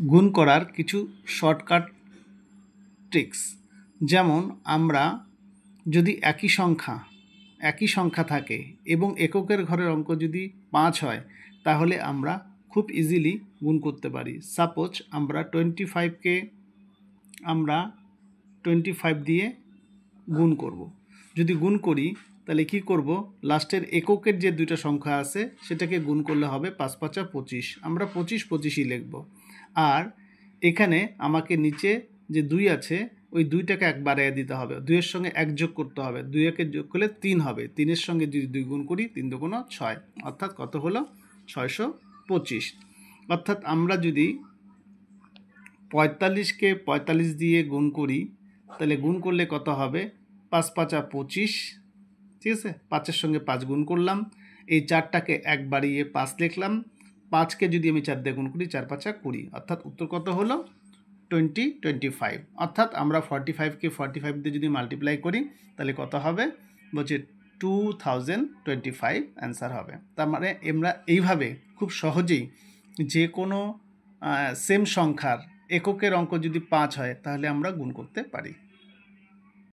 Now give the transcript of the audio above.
গুণ করার কিছু শর্টকাট ট্রিক্স। যেমন আমরা যদি একই সংখ্যা থাকে এবং এককের ঘরের অঙ্ক যদি 5 হয়, তাহলে আমরা খুব ইজিলি গুণ করতে পারি। সাপোজ আমরা 25কে আমরা 25 দিয়ে গুণ করব। যদি গুণ করি তাহলে কি করব, লাস্টের এককের যে দুইটা সংখ্যা আছে সেটাকে গুণ করলে হবে 5 5 25। আমরা 25 লিখব। আর এখানে আমাকে নিচে যে 2 আছে ওই 2টাকে এক বাড়াইয়া দিতে হবে, 2-এর সঙ্গে 1 যোগ করতে হবে, 2-একে যোগ করলে 3 হবে, 3-এর সঙ্গে যদি 2 গুণ করি 3 দুগুণ 6, অর্থাৎ কত হলো 625। অর্থাৎ আমরা যদি 45কে 45 দিয়ে গুণ করি তাহলে গুণ করলে কত হবে 5 5 25, ঠিক আছে। 5-এর সঙ্গে 5 গুণ করলাম, এই 4টাকে 1 বাড়িয়ে 5 লিখলাম, 5কে যদি আমি 4 দিয়ে গুণ করি 4 5 20, অর্থাৎ উত্তর কত হলো 25। অর্থাৎ আমরা 45কে 45 দিয়ে যদি মাল্টিপ্লাই করি তাহলে কত হবে, বলছে 2025 অ্যান্সার হবে। তার মানে আমরা এইভাবে খুব সহজেই যে কোনো সেম সংখ্যার এককের অঙ্ক যদি 5 হয় তাহলে আমরা গুণ করতে পারি।